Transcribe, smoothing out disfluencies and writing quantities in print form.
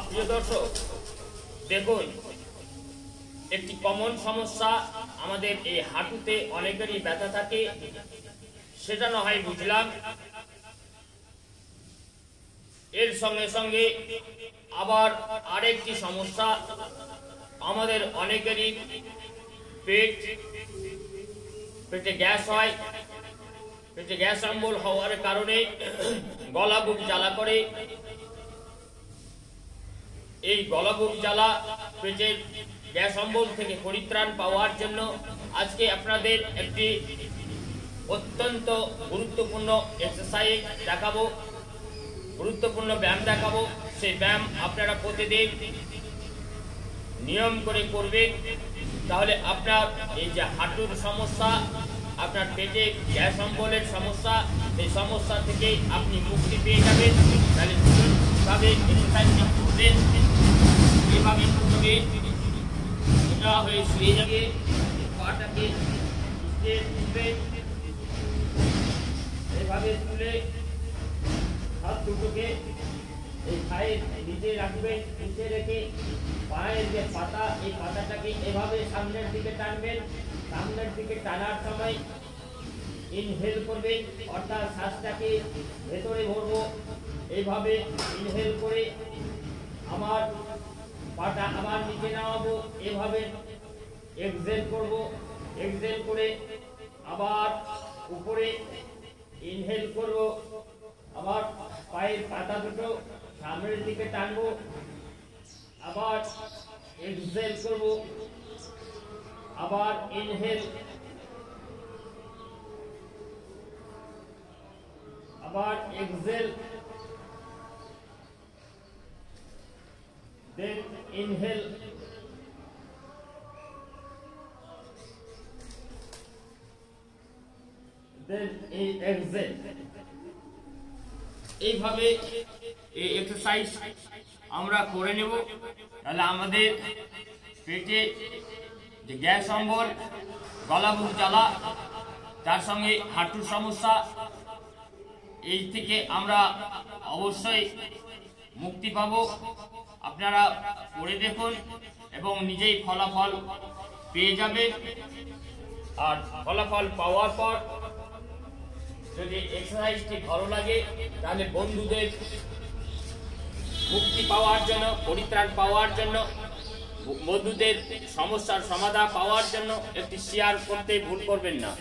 প্রিয় দর্শক, দেখুন একটি কমন সমস্যা আমাদের এই হাঁটুতে অনেকেরই ব্যথা থাকে, সেটা না হয় বুঝলাম। এর সঙ্গে সঙ্গে আবার আরেকটি সমস্যা, আমাদের অনেকেরই পেটে গ্যাস হয়। পেটে গ্যাস অম্বল হওয়ার কারণে গলা বুক জ্বালা করে। এই গলা বুক জ্বালা, পেটের গ্যাস অম্বল থেকে পরিত্রাণ পাওয়ার জন্য আজকে আপনাদের একটি অত্যন্ত গুরুত্বপূর্ণ এক্সারসাইজ দেখাবো, গুরুত্বপূর্ণ ব্যায়াম দেখাবো। সেই ব্যায়াম আপনারা প্রতিদিন নিয়ম করে করবেন, তাহলে আপনার এই যে হাঁটুর সমস্যা, আপনার পেটে গ্যাস অম্বলের সমস্যা, এই সমস্যা থেকে আপনি মুক্তি পেয়ে যাবেন। তাহলে ভাবে এক্সারসাইজটা করবেন। এভাবে প্রথমে সোজা হয়ে শুয়ে যাবে, পাটাকে এভাবে তুলে হাত দুটোকে এই পায়ের নিচে রাখবেন। নিচে রেখে পায়ের যে পাতা, এই পাতাটাকে এভাবে সামনের দিকে টানবেন। সামনের দিকে টানার সময় ইনহেল করবেন, অর্থাৎ শ্বাসটাকে ভেতরে ভরবো। এইভাবে ইনহেল করে আমার পাটা আবার নিচে নামাবো, এভাবে এক্সহেল করব। এক্সহেল করে আবার উপরে ইনহেল করব। আবার পায়ের পাতা দুটো সামনের দিকে টানবো, আবার এক্সহেল করব, আবার ইনহেল, আবার এক্সহেল, দেন ইনহেল, দেন এক্সহেল। এইভাবে এই এক্সারসাইজ আমরা করে নেব। তাহলে আমাদের পেটে যে গ্যাস অম্বল, গলা বুক জ্বালা, তার সঙ্গে হাঁটুর সমস্যা, এই থেকে আমরা অবশ্যই মুক্তি পাব। আপনারা করে দেখুন এবং নিজেই ফলাফল পেয়ে যাবেন। আর ফলাফল পাওয়ার পর যদি এক্সারসাইজটি ভালো লাগে, তাহলে বন্ধুদের মুক্তি পাওয়ার জন্য, পরিত্রাণ পাওয়ার জন্য, বন্ধুদের সমস্যার সমাধান পাওয়ার জন্য একটি শেয়ার করতে ভুল করবেন না।